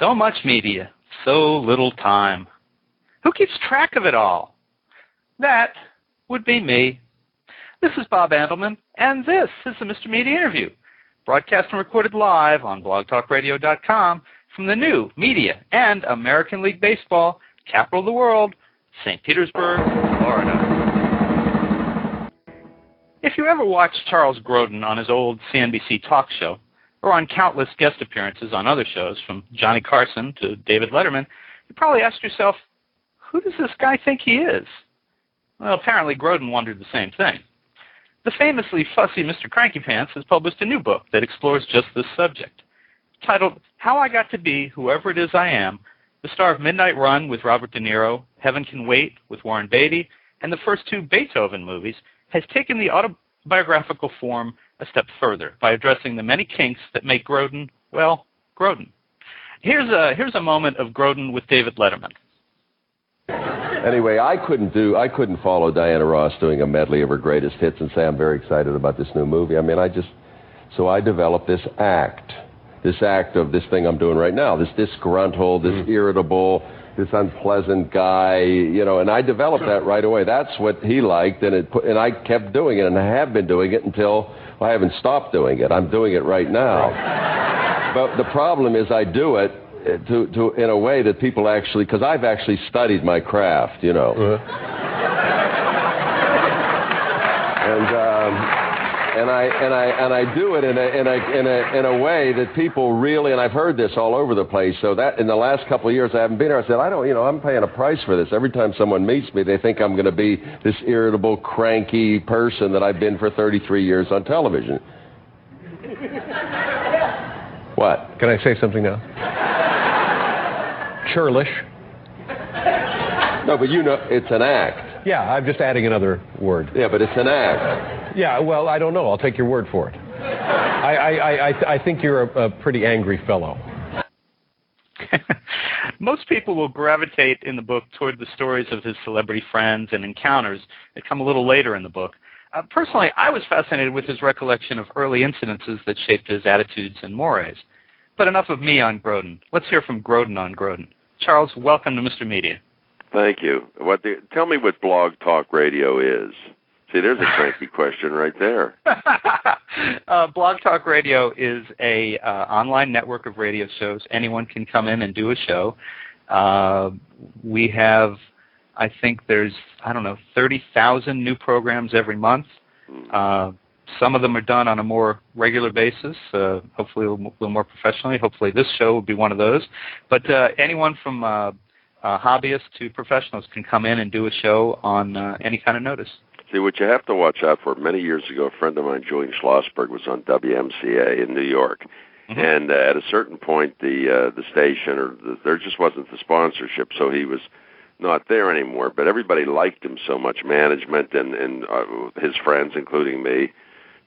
So much media, so little time. Who keeps track of it all? That would be me. This is Bob Andelman, and this is the Mr. Media Interview, broadcast and recorded live on blogtalkradio.com from the new Media and American League Baseball capital of the world, St. Petersburg, Florida. If you ever watched Charles Grodin on his old CNBC talk show, or on countless guest appearances on other shows, from Johnny Carson to David Letterman, you probably asked yourself, who does this guy think he is? Well, apparently Grodin wondered the same thing. The famously fussy Mr. Cranky Pants has published a new book that explores just this subject. Titled, How I Got to Be Whoever It Is I Am, the star of Midnight Run with Robert De Niro, Heaven Can Wait with Warren Beatty, and the first two Beethoven movies, has taken the autobiographical form a step further by addressing the many kinks that make Grodin, well, Grodin. Here's a moment of Grodin with David Letterman. Anyway, I couldn't follow Diana Ross doing a medley of her greatest hits and say I'm very excited about this new movie. I mean, so I developed this act of this thing I'm doing right now, this disgruntled, this irritable, this unpleasant guy, and I developed that right away. That's what he liked, and I kept doing it, and I have been doing it until I haven't stopped doing it. I'm doing it right now. But the problem is I do it in a way that people actually, because I've actually studied my craft, And I do it in a way that people really, and I've heard this all over the place. So that in the last couple of years I haven't been here. I said, I'm paying a price for this. Every time someone meets me, they think I'm going to be this irritable, cranky person that I've been for 33 years on television. What? Can I say something now? Churlish. No, but it's an act. Yeah, I'm just adding another word. Yeah, but it's an act. Yeah, well, I don't know. I'll take your word for it. I think you're a pretty angry fellow. Most people will gravitate in the book toward the stories of his celebrity friends and encounters that come a little later in the book. Personally, I was fascinated with his recollection of early incidences that shaped his attitudes and mores. But enough of me on Grodin. Let's hear from Grodin on Grodin. Charles, welcome to Mr. Media. Thank you. Tell me what Blog Talk Radio is. See, there's a cranky question right there. Blog Talk Radio is a online network of radio shows. Anyone can come in and do a show. We have, I think there's, 30,000 new programs every month. Some of them are done on a more regular basis, hopefully a little more professionally. Hopefully this show will be one of those. But anyone from hobbyists to professionals can come in and do a show on any kind of notice. See, what you have to watch out for, many years ago, a friend of mine, Julian Schlossberg, was on WMCA in New York. Mm-hmm. And at a certain point, the station, there just wasn't the sponsorship, so he was not there anymore. But everybody liked him so much, management and his friends, including me,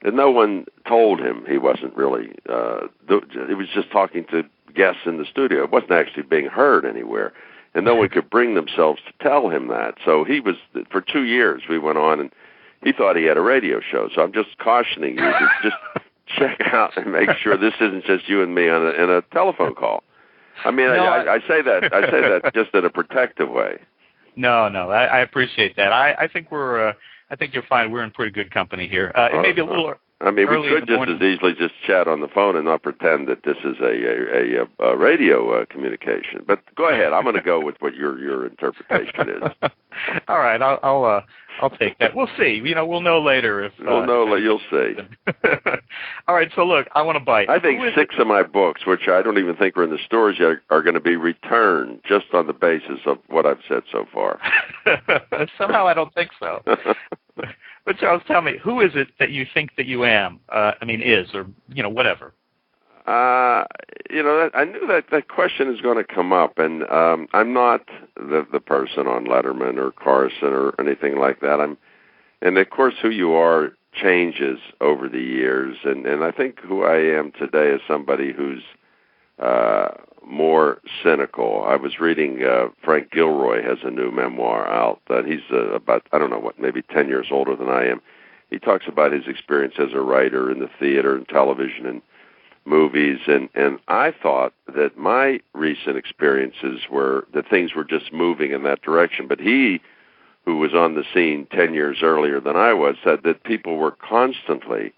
that no one told him he wasn't really, he was just talking to guests in the studio. It wasn't actually being heard anywhere. And no one could bring themselves to tell him that. So he was, for 2 years we went on, and he thought he had a radio show. So I'm just cautioning you to just check out and make sure this isn't just you and me in a telephone call. I mean, no, I say that just in a protective way. No, I appreciate that. I think I think you'll find we're in pretty good company here. It may be a little. I mean, we could just as easily just chat on the phone and not pretend that this is a radio communication. But go ahead. I'm going to go with what your interpretation is. All right. I'll take that. We'll see. We'll know later if. We'll know. You'll see. All right. So look, I want to bite. I think 6 of my books, which I don't even think are in the stores yet, are going to be returned just on the basis of what I've said so far. Somehow I don't think so. But Charles, tell me, who is it that you think that you am? Is, or whatever. I knew that question is going to come up, and I'm not the person on Letterman or Carson or anything like that. And of course, who you are changes over the years, and I think who I am today is somebody who's more cynical. I was reading Frank Gilroy has a new memoir out that he's about, maybe 10 years older than I am. He talks about his experience as a writer in the theater and television and movies, and I thought that my recent experiences were that things were just moving in that direction. But he, who was on the scene 10 years earlier than I was, said that people were constantly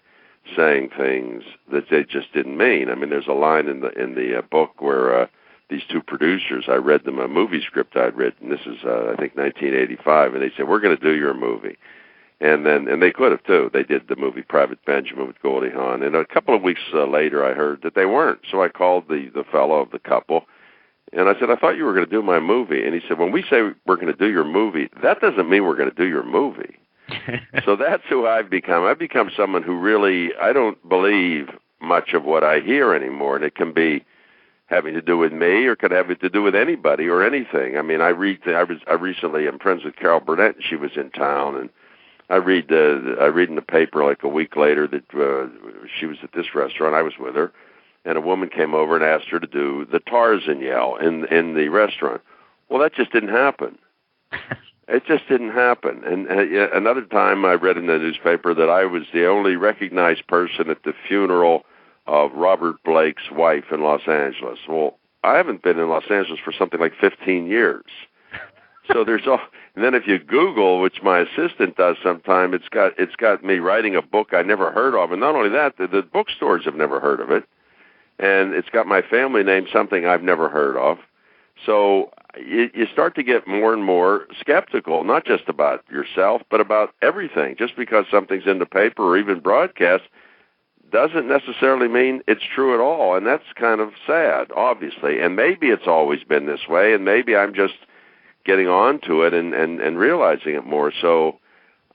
saying things that they just didn't mean. I mean, there's a line in the book where these two producers, I read them a movie script I'd written. This is, I think, 1985, and they said, "We're going to do your movie." And they could have, too. They did the movie Private Benjamin with Goldie Hawn. And a couple of weeks later, I heard that they weren't. So I called the fellow of the couple, and I said, "I thought you were going to do my movie." And he said, "When we say we're going to do your movie, that doesn't mean we're going to do your movie." So that's who I've become. I've become someone who really, I don't believe much of what I hear anymore, and it can be having to do with me or could have it to do with anybody or anything. I mean, I recently am friends with Carol Burnett, and she was in town, and I read in the paper like a week later that she was at this restaurant. I was with her, and a woman came over and asked her to do the Tarzan yell in the restaurant. Well, that just didn't happen. It just didn't happen. And another time I read in the newspaper that I was the only recognized person at the funeral of Robert Blake's wife in Los Angeles. Well, I haven't been in Los Angeles for something like 15 years. So there's all, and then if you Google, which my assistant does sometime, it's got me writing a book I never heard of, and not only that, the bookstores have never heard of it, and it's got my family name, something I've never heard of. So you start to get more and more skeptical, not just about yourself, but about everything. Just because something's in the paper or even broadcast doesn't necessarily mean it's true at all, and that's kind of sad, obviously. And maybe it's always been this way, and maybe I'm just getting on to it and realizing it more. So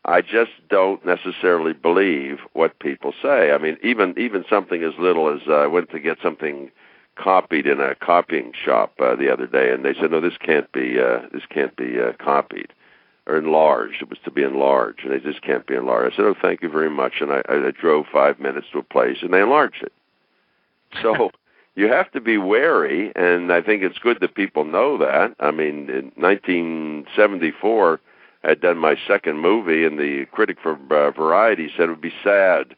I just don't necessarily believe what people say. I mean, even something as little as I went to get something copied in a copying shop the other day, and they said, "No, this can't be copied or enlarged. It was to be enlarged, and they just can't be enlarged." I said, "Oh, thank you very much," and I drove 5 minutes to a place, and they enlarged it. So you have to be wary, and I think it's good that people know that. I mean, in 1974, I had done my second movie, and the critic for Variety said it would be sad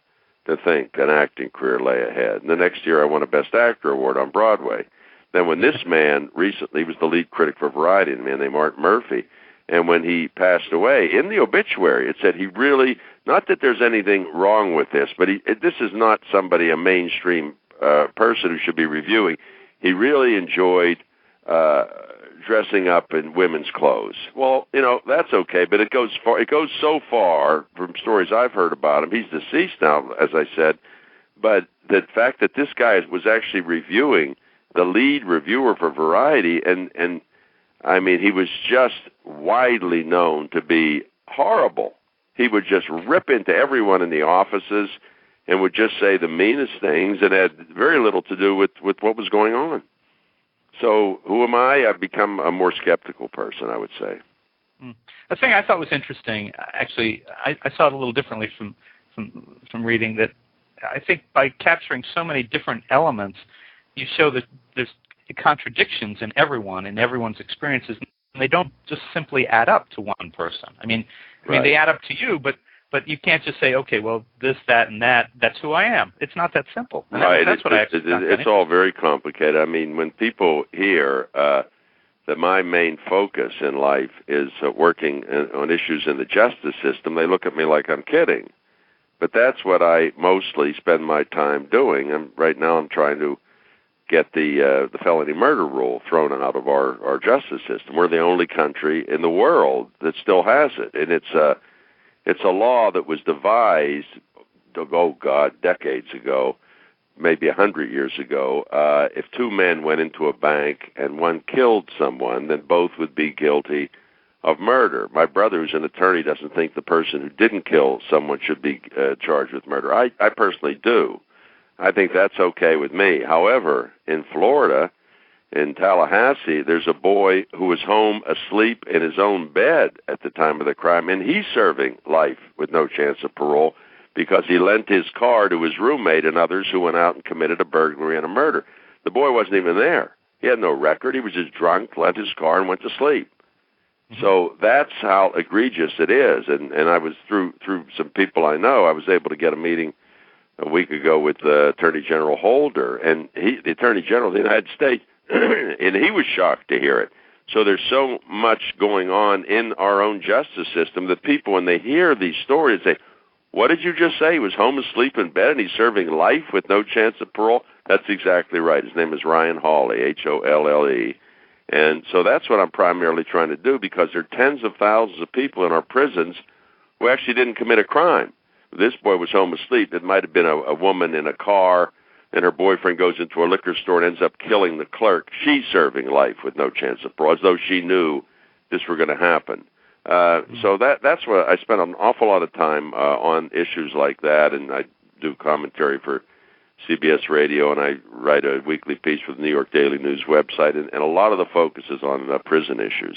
to think an acting career lay ahead. And the next year, I won a Best Actor award on Broadway. Then when this man recently was the lead critic for Variety, a man named Art Murphy, and when he passed away, in the obituary, it said he really, not that there's anything wrong with this, but this is not somebody, a mainstream person who should be reviewing. He really enjoyed dressing up in women's clothes. Well, that's okay, but it goes so far from stories I've heard about him. He's deceased now, as I said, but the fact that this guy was actually reviewing, the lead reviewer for Variety, and I mean, he was just widely known to be horrible. He would just rip into everyone in the offices and would just say the meanest things and had very little to do with what was going on. So who am I? I've become a more skeptical person, I would say. The thing I thought was interesting, actually, I saw it a little differently from reading that. I think by capturing so many different elements, you show that there's contradictions in everyone's experiences, and they don't just simply add up to one person. I mean, they add up to you, but you can't just say, okay, well, this, that, and that's who I am. It's not that simple. And right. It's all very complicated. I mean, when people hear that my main focus in life is working on issues in the justice system, they look at me like I'm kidding. But that's what I mostly spend my time doing. And right now I'm trying to get the felony murder rule thrown out of our justice system. We're the only country in the world that still has it. And it's a law that was devised, decades ago, maybe 100 years ago. If two men went into a bank and one killed someone, then both would be guilty of murder. My brother, who's an attorney, doesn't think the person who didn't kill someone should be charged with murder. I personally do. I think that's okay with me. However, in Florida, in Tallahassee, there's a boy who was home asleep in his own bed at the time of the crime, and he's serving life with no chance of parole because he lent his car to his roommate and others who went out and committed a burglary and a murder. The boy wasn't even there. He had no record. He was just drunk, lent his car, and went to sleep. So that's how egregious it is. And I was, through some people I know, I was able to get a meeting a week ago with Attorney General Holder, and the Attorney General of the United States, and he was shocked to hear it. So there's so much going on in our own justice system that people, when they hear these stories, say, what did you just say? He was home asleep in bed and he's serving life with no chance of parole? That's exactly right. His name is Ryan Hawley, Holle. And so that's what I'm primarily trying to do, because there are tens of thousands of people in our prisons who actually didn't commit a crime. This boy was home asleep. It might have been a woman in a car, and her boyfriend goes into a liquor store and ends up killing the clerk. She's serving life with no chance of parole, as though she knew this were going to happen. So that's what I spend an awful lot of time on issues like that, and I do commentary for CBS Radio, and I write a weekly piece for the New York Daily News website, and a lot of the focus is on prison issues.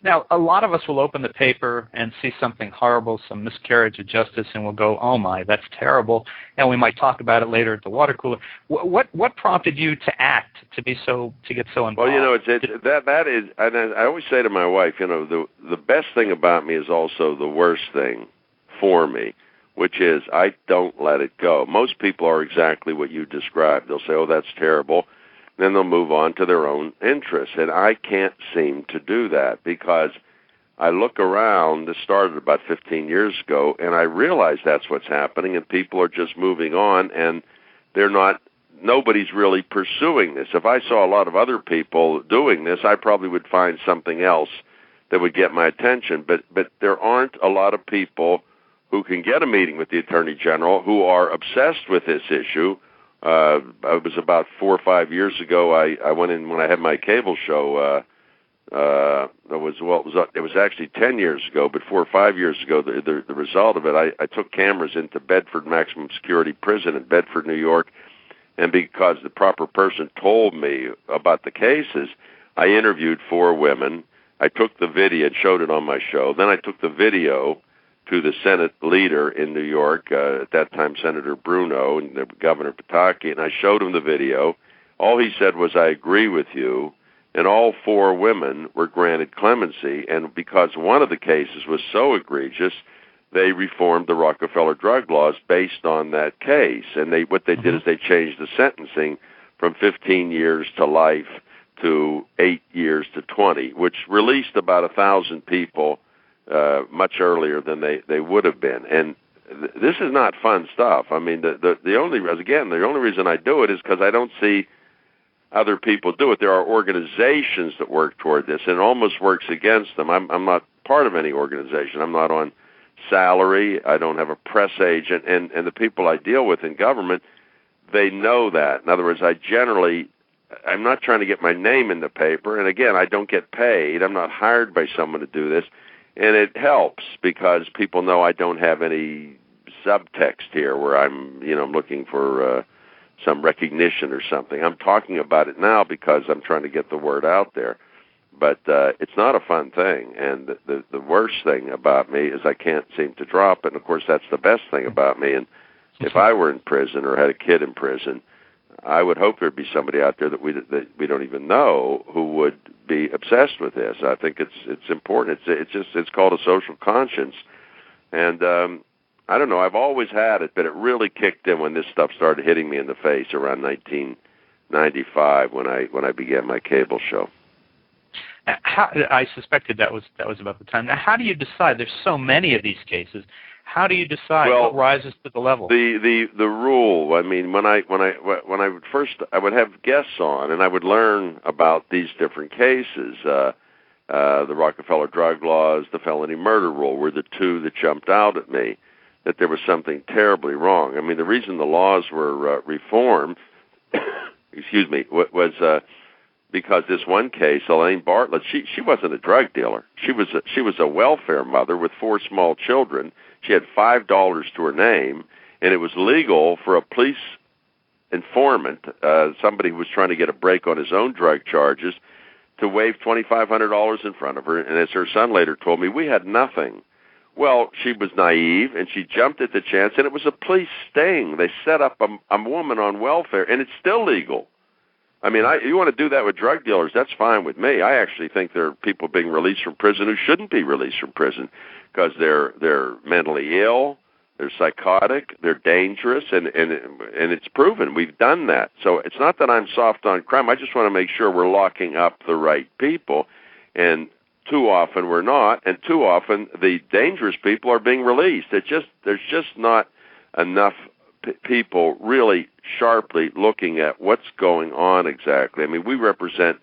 Now, a lot of us will open the paper and see something horrible, some miscarriage of justice, and we'll go, oh my, that's terrible, and we might talk about it later at the water cooler. What prompted you to act, to get so involved? Well, that is, and I always say to my wife, the best thing about me is also the worst thing for me, which is I don't let it go. Most people are exactly what you described. They'll say, oh, that's terrible. Then they'll move on to their own interests. And I can't seem to do that, because I look around, this started about 15 years ago, and I realize that's what's happening, and people are just moving on, and nobody's really pursuing this. If I saw a lot of other people doing this, I probably would find something else that would get my attention. But there aren't a lot of people who can get a meeting with the Attorney General who are obsessed with this issue. It was about 4 or 5 years ago. I went in when I had my cable show. It was actually 10 years ago, but 4 or 5 years ago. The result of it, I took cameras into Bedford Maximum Security Prison in Bedford, New York, and because the proper person told me about the cases, I interviewed 4 women. I took the video and showed it on my show. Then I took the video to the Senate leader in New York, at that time Senator Bruno, and Governor Pataki, and I showed him the video. All he said was, I agree with you, and all 4 women were granted clemency, and because one of the cases was so egregious, they reformed the Rockefeller drug laws based on that case, and what they did is they changed the sentencing from 15 years to life to 8 years to 20, which released about 1,000 people much earlier than they would have been. And this is not fun stuff. I mean, the only reason I do it is because I don't see other people do it. There are organizations that work toward this, and it almost works against them. I'm not part of any organization. I'm not on salary. I don't have a press agent, and the people I deal with in government, they know that. In other words, I'm not trying to get my name in the paper, and again, I don't get paid. I'm not hired by someone to do this. And it helps because people know I don't have any subtext here where I'm looking for some recognition or something. I'm talking about it now because I'm trying to get the word out there. But it's not a fun thing. And the worst thing about me is I can't seem to drop it. And, of course, that's the best thing about me. And if I were in prison or had a kid in prison, I would hope there'd be somebody out there that we don't even know who would be obsessed with this. I think it's important. It's called a social conscience, and I don't know. I've always had it, but it really kicked in when this stuff started hitting me in the face around 1995 when I began my cable show. I suspected that was about the time. Now, how do you decide? There's so many of these cases. How do you decide what rises to the level? The rule. I mean, when I would have guests on, and I would learn about these different cases. The Rockefeller drug laws, the felony murder rule were the 2 that jumped out at me. That there was something terribly wrong. I mean, the reason the laws were reformed, excuse me, was because this one case, Elaine Bartlett, she wasn't a drug dealer. She was a welfare mother with 4 small children. She had $5 to her name, and it was legal for a police informant, somebody who was trying to get a break on his own drug charges, to waive $2,500 in front of her. And as her son later told me, we had nothing. Well, she was naive, and she jumped at the chance, and it was a police sting. They set up a woman on welfare, and it's still legal. I mean, you want to do that with drug dealers, that's fine with me. I actually think there are people being released from prison who shouldn't be released from prison because they're mentally ill, They're psychotic, they're dangerous, and it's proven. We've done that. So it's not that I'm soft on crime. I just want to make sure we're locking up the right people, and too often we're not, and too often the dangerous people are being released. There's just not enough people really sharply looking at what's going on exactly. I mean, we represent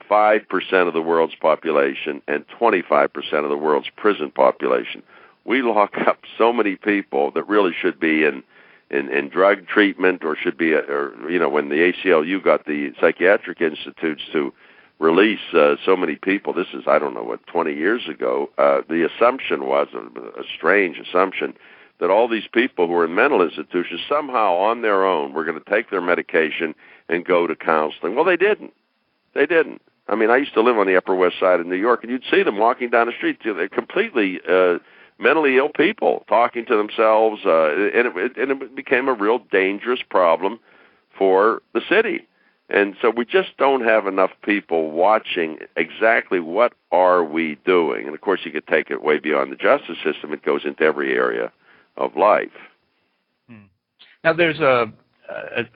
5% of the world's population and 25% of the world's prison population. We lock up so many people that really should be in drug treatment, or should be, when the ACLU got the psychiatric institutes to release so many people. This is, 20 years ago. The assumption was, a strange assumption, that all these people who were in mental institutions somehow on their own were going to take their medication and go to counseling. Well, they didn't. They didn't. I mean, I used to live on the Upper West Side of New York, and you'd see them walking down the street. They're completely mentally ill people talking to themselves, and it became a real dangerous problem for the city. And so we just don't have enough people watching exactly what are we doing. And, of course, you could take it way beyond the justice system. It goes into every area of life. Now, there's a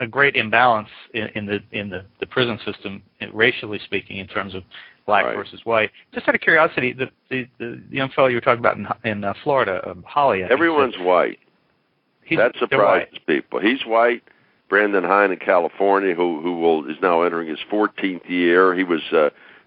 great imbalance in the prison system, racially speaking, in terms of black versus white. Just out of curiosity, the young fellow you were talking about in Florida, Holly. Everyone's white. That surprises people. He's white. Brandon Hine in California, who is now entering his 14th year. He was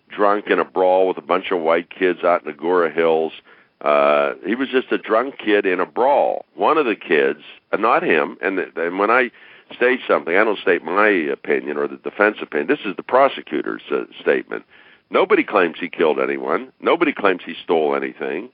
drunk in a brawl with a bunch of white kids out in Agora Hills. He was just a drunk kid in a brawl. One of the kids, not him, and when I state something, I don't state my opinion or the defense opinion. This is the prosecutor's statement. Nobody claims he killed anyone. Nobody claims he stole anything.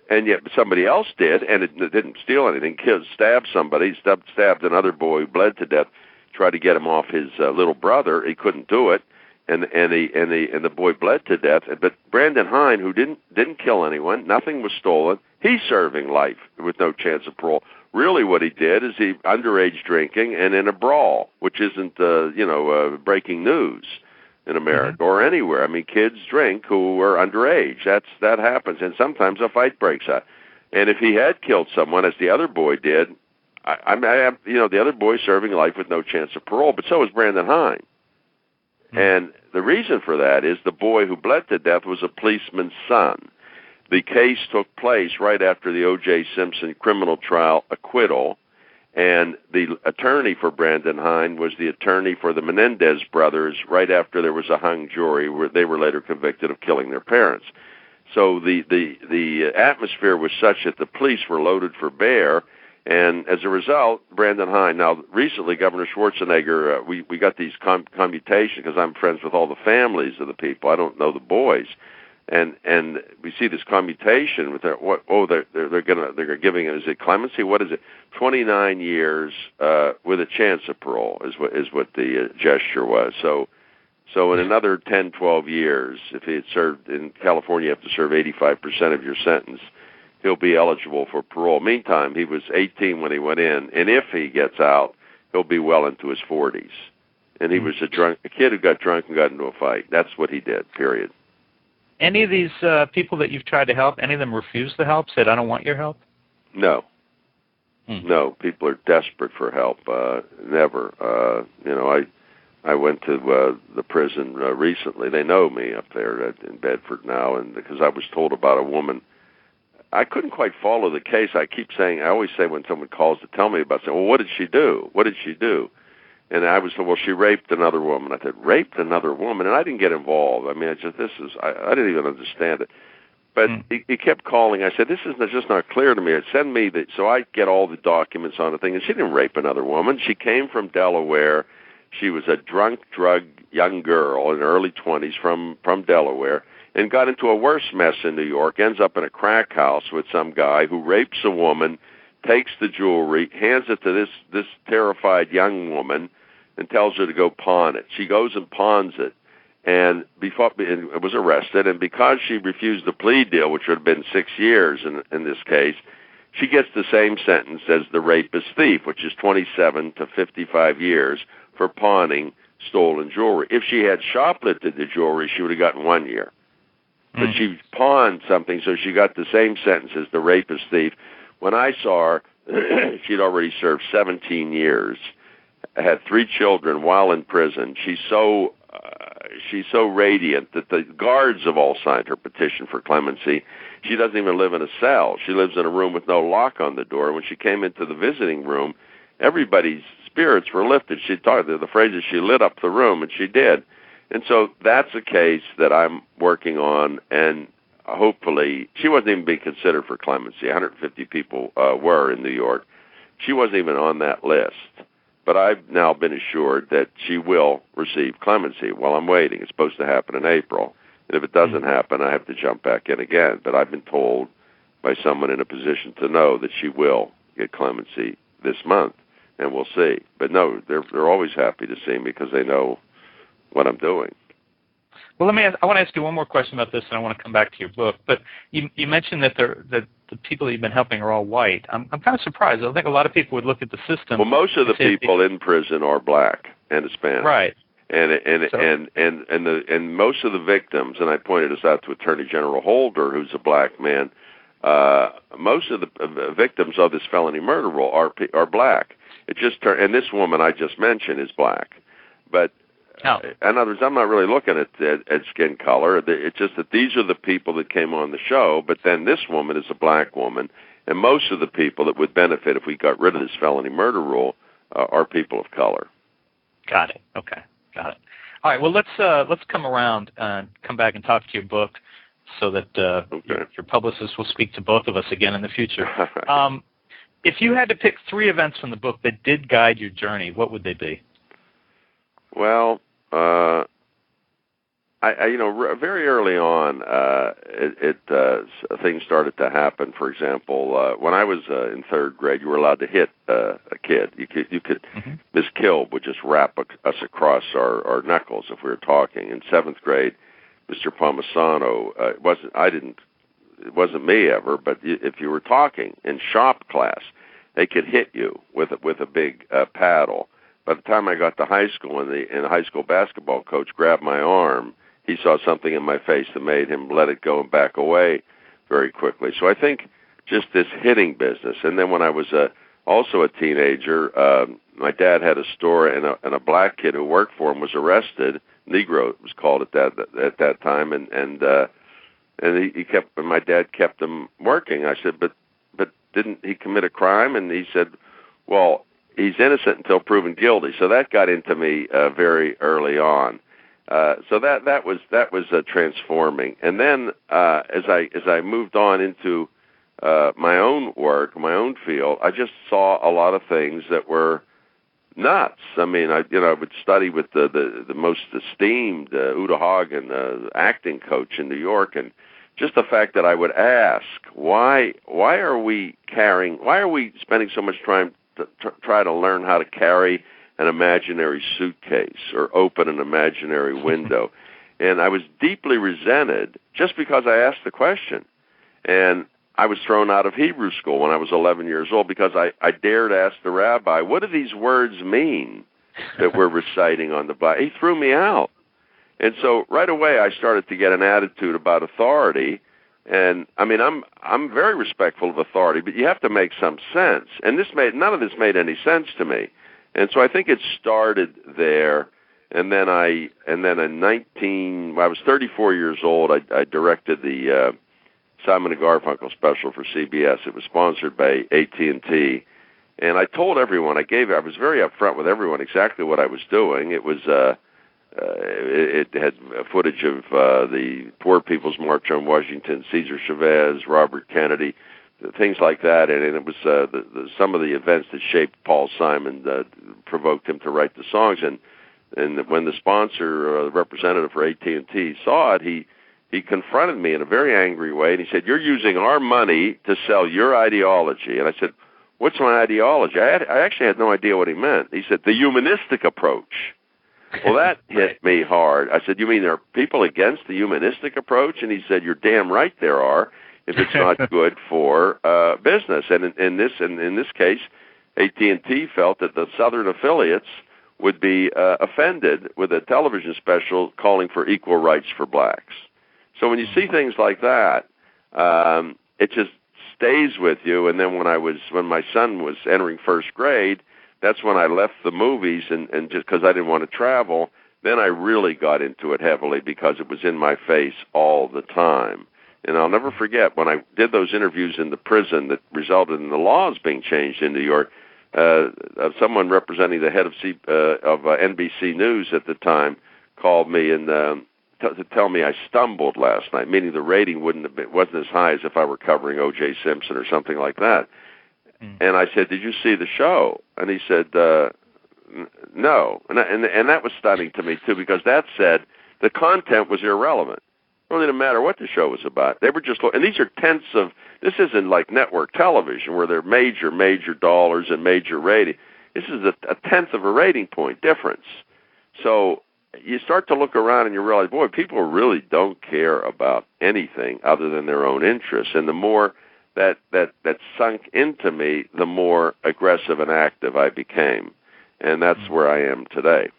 And yet somebody else did, and it didn't steal anything. Stabbed somebody, stabbed another boy who bled to death, tried to get him off his little brother. He couldn't do it, and the boy bled to death. But Brandon Hine, who didn't kill anyone, nothing was stolen, he's serving life with no chance of parole. Really what he did is he underage drinking and in a brawl, which isn't, breaking news in America or anywhere. I mean, kids drink who are underage. That happens, and sometimes a fight breaks out. And if he had killed someone, as the other boy did, the other boy's serving life with no chance of parole, but so is Brandon Hine. And the reason for that is the boy who bled to death was a policeman's son. The case took place right after the O.J. Simpson criminal trial acquittal, and the attorney for Brandon Hine was the attorney for the Menendez brothers right after there was a hung jury where they were later convicted of killing their parents. So the atmosphere was such that the police were loaded for bear, and as a result, Brandon Hine, now recently Governor Schwarzenegger, we got these commutations because I'm friends with all the families of the people. I don't know the boys. And we see this commutation with they're giving it, is it clemency? What is it? 29 years with a chance of parole is what the gesture was. So in another 10, 12 years, if he had served in California, you have to serve 85% of your sentence. He'll be eligible for parole. Meantime, he was 18 when he went in, and if he gets out, he'll be well into his 40s. And he was a kid who got drunk and got into a fight. That's what he did. Period. Any of these people that you've tried to help, any of them refused the help, said, I don't want your help? No. No, people are desperate for help. Never. I went to the prison recently. They know me up there in Bedford now, and because I was told about a woman. I couldn't quite follow the case. I always say when someone calls to tell me about it, well, what did she do? What did she do? And I was told, well, she raped another woman. I said, raped another woman? And I didn't get involved. I mean, I didn't even understand it. But he kept calling. I said, this is just not clear to me. Send me so I get all the documents on the thing. And she didn't rape another woman. She came from Delaware. She was a drunk, young girl in her early 20s from Delaware and got into a worse mess in New York, ends up in a crack house with some guy who rapes a woman, takes the jewelry, hands it to this terrified young woman, and tells her to go pawn it. She goes and pawns it, and was arrested. And because she refused the plea deal, which would have been 6 years in this case, she gets the same sentence as the rapist thief, which is 27 to 55 years for pawning stolen jewelry. If she had shoplifted the jewelry, she would have gotten 1 year. But she pawned something, so she got the same sentence as the rapist thief. When I saw her, She'd already served 17 years, had 3 children while in prison. She's so radiant that the guards have all signed her petition for clemency. She doesn't even live in a cell. She lives in a room with no lock on the door. When she came into the visiting room, everybody's spirits were lifted. She talked, the phrase is she lit up the room, and she did. And so that's a case that I'm working on, and hopefully, she wasn't even being considered for clemency. 150 people were in New York. She wasn't even on that list. But I've now been assured that she will receive clemency. Well, I'm waiting. It's supposed to happen in April. And if it doesn't happen, I have to jump back in again. But I've been told by someone in a position to know that she will get clemency this month, and we'll see. But no, they're always happy to see me because they know what I'm doing. Well, I want to ask you one more question about this, and I want to come back to your book. But you mentioned that the people that you've been helping are all white. I'm kind of surprised. I think a lot of people would look at the system. Well, most of the people in prison are black and Hispanic. Right. And most of the victims, and I pointed this out to Attorney General Holder, who's a black man. Most of the victims of this felony murder rule are black. It just and this woman I just mentioned is black, but. Oh. In other words, I'm not really looking at skin color. It's just that these are the people that came on the show, but then this woman is a black woman, and most of the people that would benefit if we got rid of this felony murder rule are people of color. Got it. Okay. Got it. All right. Well, let's come around and come back and talk to your book so that your publicist will speak to both of us again in the future. If you had to pick 3 events from the book that did guide your journey, what would they be? Well, very early on, things started to happen. For example, when I was in 3rd grade, you were allowed to hit a kid. You could. Miss Kilb would just rap us across our knuckles if we were talking. In 7th grade, Mr. Palmisano, it wasn't me ever, but if you were talking in shop class, they could hit you with a big paddle. By the time I got to high school, and the high school basketball coach grabbed my arm, he saw something in my face that made him let it go and back away very quickly. So I think just this hitting business. And then when I was also a teenager, my dad had a store, and a black kid who worked for him was arrested. Negro it was called at that time, and my dad kept him working. I said, but didn't he commit a crime? And he said, well, he's innocent until proven guilty. So that got into me very early on. So that was transforming. And then as I moved on into my own work, my own field, I just saw a lot of things that were nuts. I mean, I would study with the most esteemed Uta Hagen, acting coach in New York, and just the fact that I would ask, why are we spending so much time to try to learn how to carry an imaginary suitcase or open an imaginary window? And I was deeply resented just because I asked the question. And I was thrown out of Hebrew school when I was 11 years old because I dared ask the rabbi, what do these words mean that we're reciting on the Bible? He threw me out. And so right away I started to get an attitude about authority. And I mean, I'm very respectful of authority, but you have to make some sense. And none of this made any sense to me. And so I think it started there. And then when I was 34 years old, I directed the Simon and Garfunkel special for CBS. It was sponsored by AT&T. And I told everyone, I was very upfront with everyone exactly what I was doing. It was it had footage of the Poor People's March on Washington, Cesar Chavez, Robert Kennedy, things like that, and it was some of the events that shaped Paul Simon provoked him to write the songs. And when the sponsor, the representative for AT&T, saw it, he confronted me in a very angry way, and he said, "You're using our money to sell your ideology." And I said, "What's my ideology?" I actually had no idea what he meant. He said, "The humanistic approach." Well, that hit me hard. I said, "You mean there are people against the humanistic approach?" And he said, "You're damn right there are, if it's not good for business." And in this case, AT&T felt that the Southern affiliates would be offended with a television special calling for equal rights for blacks. So when you see things like that, it just stays with you. And then when my son was entering first grade, that's when I left the movies and just because I didn't want to travel. Then I really got into it heavily because it was in my face all the time. And I'll never forget when I did those interviews in the prison that resulted in the laws being changed in New York. Someone representing the head of NBC News at the time called me and to tell me I stumbled last night, meaning the rating wasn't as high as if I were covering O.J. Simpson or something like that. And I said, "Did you see the show?" And he said, "No." And that was stunning to me too, because that said the content was irrelevant. It really didn't matter what the show was about. They were just, and these are tenths of. This isn't like network television where they're major dollars and major rating. This is a tenth of a rating point difference. So you start to look around and you realize, boy, people really don't care about anything other than their own interests. And the more that sunk into me, the more aggressive and active I became. And that's where I am today.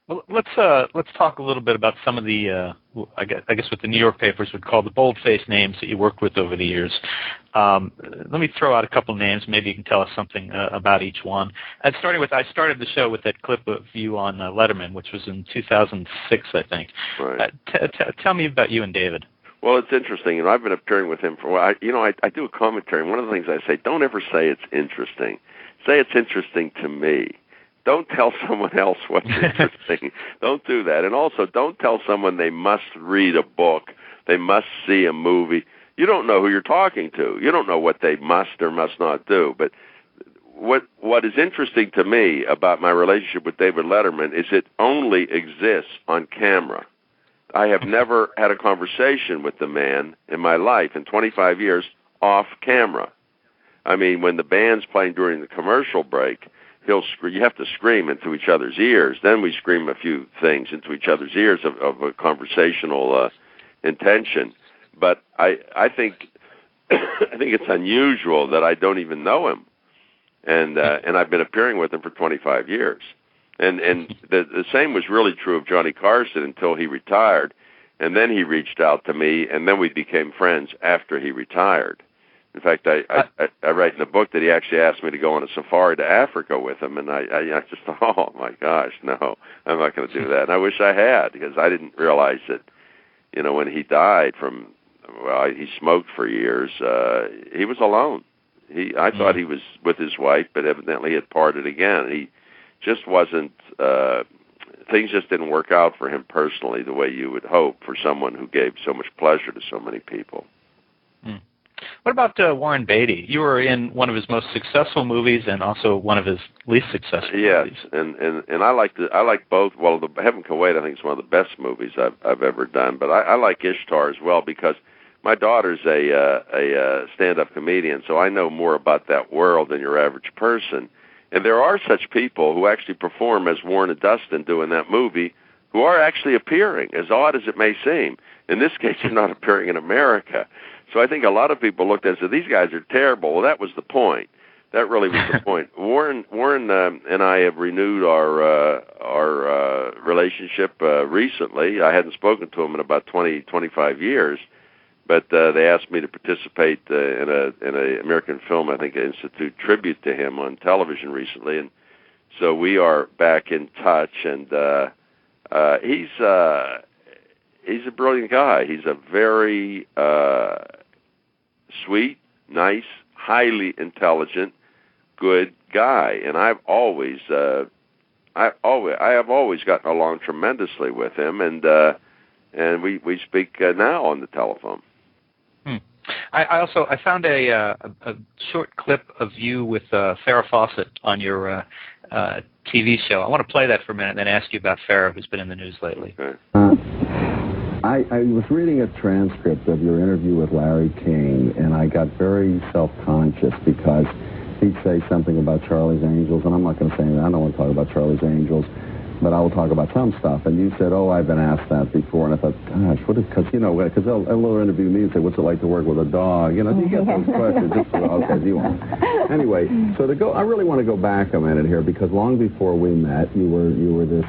Well, let's talk a little bit about some of the, I guess what the New York papers would call the bold-faced names that you worked with over the years. Let me throw out a couple names. Maybe you can tell us something about each one. And starting with, I started the show with that clip of you on Letterman, which was in 2006, I think. Right. Tell me about you and David. Well, it's interesting. I've been appearing with him for a while. I do a commentary, and one of the things I say, don't ever say it's interesting. Say it's interesting to me. Don't tell someone else what's interesting. Don't do that. And also, don't tell someone they must read a book, they must see a movie. You don't know who you're talking to. You don't know what they must or must not do. But what is interesting to me about my relationship with David Letterman is it only exists on camera. I have never had a conversation with the man in my life in 25 years off camera. I mean, when the band's playing during the commercial break, you have to scream into each other's ears. Then we scream a few things into each other's ears of a conversational intention. But I think it's unusual that I don't even know him, and I've been appearing with him for 25 years. And the same was really true of Johnny Carson until he retired, and then he reached out to me, and then we became friends after he retired. In fact, I write in the book that he actually asked me to go on a safari to Africa with him, and I just thought, oh, my gosh, no, I'm not going to do that. And I wish I had, because I didn't realize that, when he died he smoked for years, he was alone. I thought he was with his wife, but evidently had parted again. He just wasn't, things just didn't work out for him personally the way you would hope for someone who gave so much pleasure to so many people. What about Warren Beatty? You were in one of his most successful movies and also one of his least successful movies. Yes, and I like both. Well, the Heaven Can Wait, I think, is one of the best movies I've ever done. But I like Ishtar as well because my daughter's a stand-up comedian, so I know more about that world than your average person. And there are such people who actually perform as Warren and Dustin do in that movie, who are actually appearing, as odd as it may seem. In this case, they're not appearing in America. So I think a lot of people looked at it and said, these guys are terrible. Well, that was the point. That really was the point. Warren and I have renewed our relationship recently. I hadn't spoken to him in about 25 years, but they asked me to participate in an American Film, I think, Institute tribute to him on television recently, and so we are back in touch. And he's a brilliant guy. He's a very sweet, nice, highly intelligent, good guy, and I have always gotten along tremendously with him, and we speak now on the telephone. I found a short clip of you with Farrah Fawcett on your TV show. I want to play that for a minute and then ask you about Farrah, who's been in the news lately. Okay. I was reading a transcript of your interview with Larry King, and I got very self-conscious because he'd say something about Charlie's Angels, and I'm not going to say anything. I don't want to talk about Charlie's Angels, but I will talk about some stuff. And you said, oh, I've been asked that before, and I thought, gosh, because because they'll interview me and say, what's it like to work with a dog? Do you get those questions? Okay, do you want? Anyway, so I really want to go back a minute here, because long before we met, you were this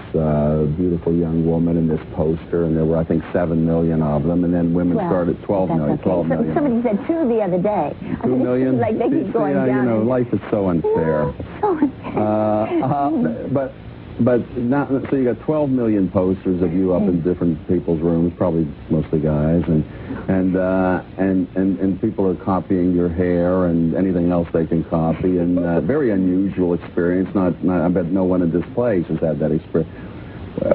beautiful young woman in this poster, and there were, I think, 7 million of them, and then women started 12 million. Okay. 12 million. Somebody said 2 the other day. 2 million? Like they keep going down. You know, life is so unfair. So unfair. But not, so you got 12 million posters of you up in different people's rooms, probably mostly guys, and people are copying your hair and anything else they can copy, and very unusual experience. Not I bet no one in this place has had that experience.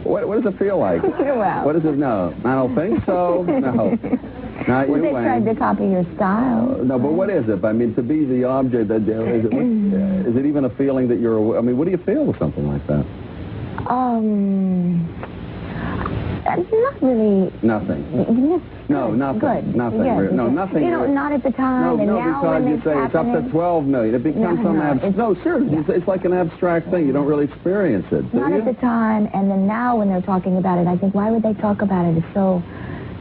What does it feel like? Well, What is it? No, I don't think so. No. Not well, you, they tried to copy your style. No, but what is it? I mean, to be the object, is it even a feeling that you're, I mean, what do you feel with something like that? Not really. Nothing. Yes. No, nothing. Good. Nothing. Yes. No, nothing. You know, not at the time, and now because when you it's say it's up to 12 million. It becomes seriously, it's like an abstract thing. You don't really experience it, do Not you? at the time, and then now when they're talking about it, I think, why would they talk about it? It's so,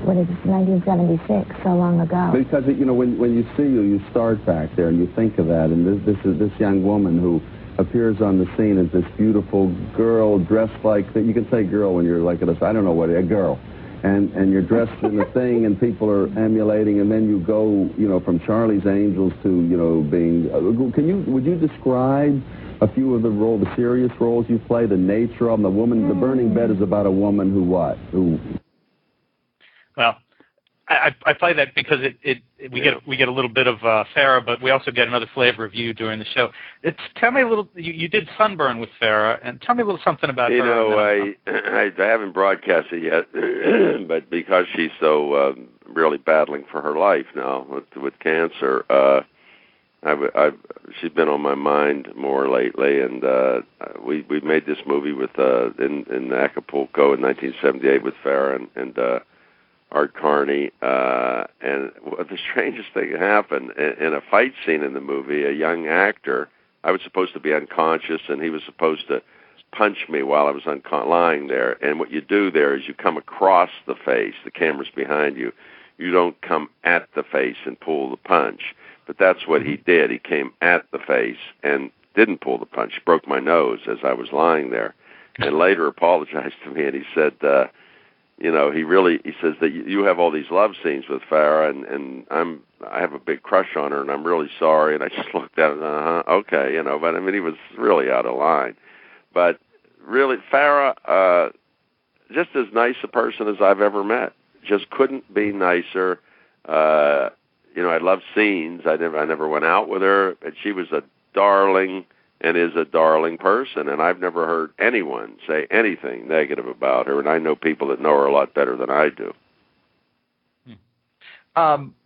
what is it, 1976, so long ago. Because, you know, when you see you start back there and you think of that, and this is this young woman who appears on the scene as this beautiful girl dressed like, you can say girl when you're like a don't know what, a girl. And you're dressed in the thing, and people are emulating, and then you go, you know, from Charlie's Angels to, you know, being. Would you describe a few of the serious roles you play, the nature of them, the woman? The Burning Bed is about a woman who what? Well, I play that because we get a little bit of Farrah, but we also get another flavor of you during the show. Tell me a little. You did Sunburn with Farrah, and tell me a little something about her. You know, I haven't broadcast it yet, but because she's so really battling for her life now with cancer, she's been on my mind more lately, and we made this movie with in Acapulco in 1978 with Farrah and Art Carney, and the strangest thing happened in a fight scene in the movie. A young actor, I was supposed to be unconscious, and he was supposed to punch me while I was lying there. And what you do there is you come across the face. The camera's behind you. You don't come at the face and pull the punch. But that's what he did. He came at the face and didn't pull the punch. He broke my nose as I was lying there, and later apologized to me. And he said, you know, he says that you have all these love scenes with Farrah, and I have a big crush on her, and I'm really sorry. And I just looked at him, okay, you know. But I mean, he was really out of line. But really, Farrah, just as nice a person as I've ever met. Just couldn't be nicer. You know, I love scenes. I never went out with her, and she was a darling and is a darling person, and I've never heard anyone say anything negative about her, and I know people that know her a lot better than I do.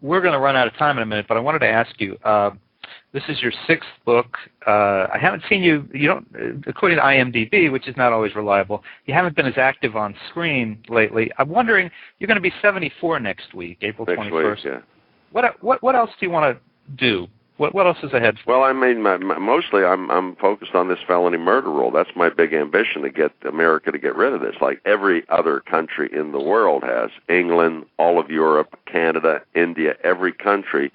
We're going to run out of time in a minute, but I wanted to ask you, this is your 6th book. I haven't seen you don't, according to IMDb, which is not always reliable, you haven't been as active on screen lately. I'm wondering, you're going to be 74 next week, April 21st. Next week, yeah. What else do you want to do? What else is ahead? Well, I mean, mostly I'm focused on this felony murder rule. That's my big ambition, to get America to get rid of this, like every other country in the world has. England, all of Europe, Canada, India, every country.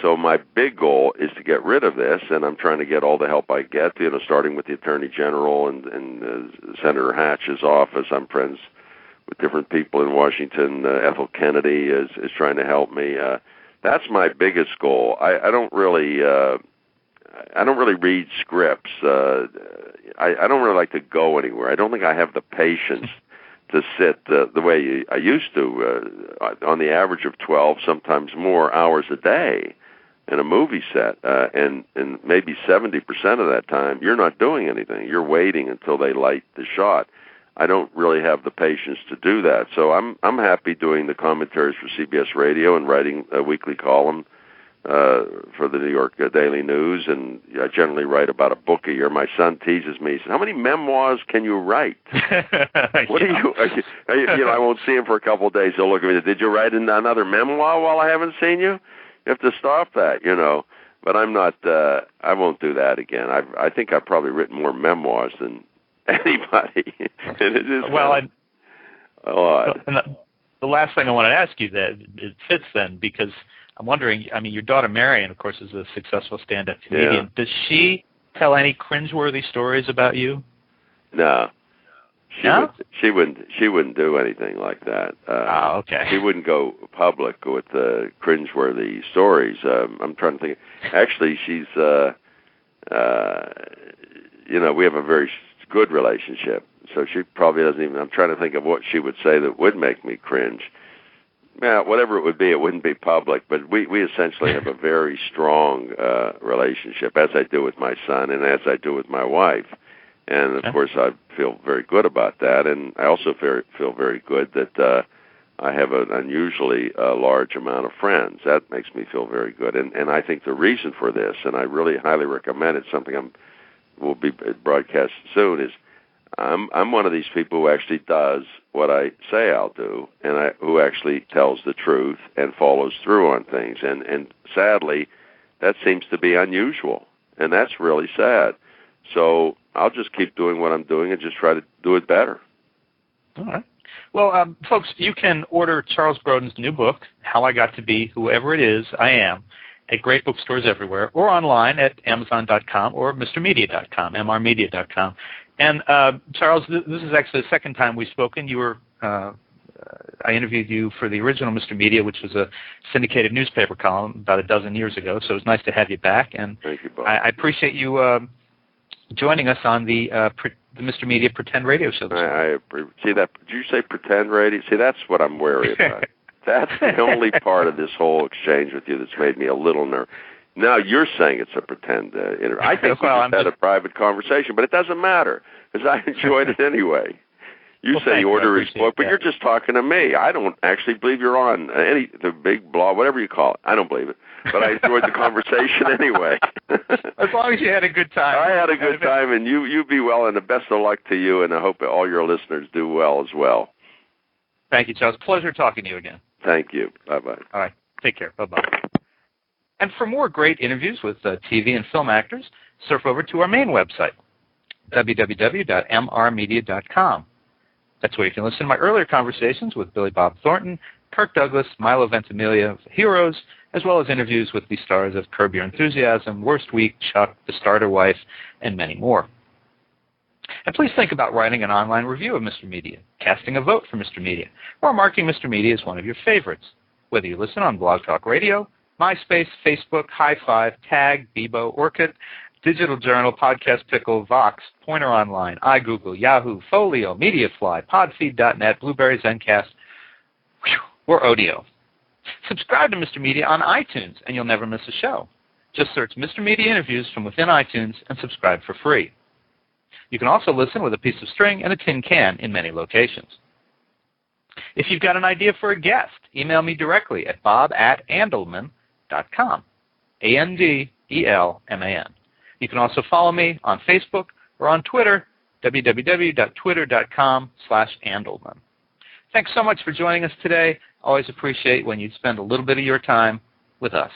So my big goal is to get rid of this, and I'm trying to get all the help I get, you know, starting with the Attorney General and Senator Hatch's office. I'm friends with different people in Washington. Ethel Kennedy is trying to help me. That's my biggest goal. I don't really read scripts. I don't really like to go anywhere. I don't think I have the patience to sit the way I used to, on the average of 12, sometimes more hours a day in a movie set, and maybe 70% of that time you're not doing anything. You're waiting until they light the shot. I don't really have the patience to do that. So I'm happy doing the commentaries for CBS Radio and writing a weekly column for the New York Daily News, and I generally write about a book a year. My son teases me. He says, "How many memoirs can you write?" What do you know, I won't see him for a couple of days. He'll look at me. Did you write another memoir while I haven't seen you? You have to stop that, you know. But I'm not. I won't do that again. I think I've probably written more memoirs than anybody. And it is a lot. And the last thing I want to ask you, that it fits then, because I'm wondering, I mean, your daughter Marion, of course, is a successful stand-up comedian. Yeah. Does she tell any cringeworthy stories about you? No. No? She wouldn't do anything like that. Okay. She wouldn't go public with cringeworthy stories. I'm trying to think. Actually, she's, we have a very good relationship. So she probably doesn't even. I'm trying to think of what she would say that would make me cringe. Yeah, whatever it would be, it wouldn't be public. But we essentially have a very strong relationship, as I do with my son and as I do with my wife. And, of course, I feel very good about that. And I also feel very good that I have an unusually large amount of friends. That makes me feel very good. And I think the reason for this, and I really highly recommend it, something will be broadcast soon, is I'm one of these people who actually does what I say I'll do, and who actually tells the truth and follows through on things. And sadly, that seems to be unusual, and that's really sad. So I'll just keep doing what I'm doing and just try to do it better. All right. Well, folks, you can order Charles Grodin's new book, How I Got to Be Whoever It Is I Am, at great bookstores everywhere, or online at Amazon.com or MrMedia.com, mrmedia.com. And, Charles, this is actually the second time we've spoken. You were, I interviewed you for the original Mr. Media, which was a syndicated newspaper column about a dozen years ago, so it was nice to have you back. And thank you, Bob. I appreciate you joining us on the Mr. Media Pretend Radio Show. See that? Did you say pretend radio? See, that's what I'm wary about. That's the only part of this whole exchange with you that's made me a little nervous. Now you're saying it's a pretend interview. I think we just had a private conversation, but it doesn't matter because I enjoyed it anyway. You say you order his book, but you're just talking to me. I don't actually believe you're on the big blog, whatever you call it. I don't believe it, but I enjoyed the conversation anyway. As long as you had a good time. I had a good time, and you be well, and the best of luck to you, and I hope all your listeners do well as well. Thank you, Charles. Pleasure talking to you again. Thank you. Bye-bye. All right. Take care. Bye-bye. And for more great interviews with TV and film actors, surf over to our main website, www.mrmedia.com. That's where you can listen to my earlier conversations with Billy Bob Thornton, Kirk Douglas, Milo Ventimiglia of Heroes, as well as interviews with the stars of Curb Your Enthusiasm, Worst Week, Chuck, The Starter Wife, and many more. And please think about writing an online review of Mr. Media, casting a vote for Mr. Media, or marking Mr. Media as one of your favorites, whether you listen on Blog Talk Radio, MySpace, Facebook, High Five, Tag, Bebo, Orkut, Digital Journal, Podcast Pickle, Vox, Pointer Online, iGoogle, Yahoo, Folio, Mediafly, Podfeed.net, Blueberry, Zencast, or Odeo. Subscribe to Mr. Media on iTunes, and you'll never miss a show. Just search Mr. Media Interviews from within iTunes and subscribe for free. You can also listen with a piece of string and a tin can in many locations. If you've got an idea for a guest, email me directly at bob@andelman.com, ANDELMAN. You can also follow me on Facebook or on Twitter, www.twitter.com/Andelman. Thanks so much for joining us today. Always appreciate when you spend a little bit of your time with us.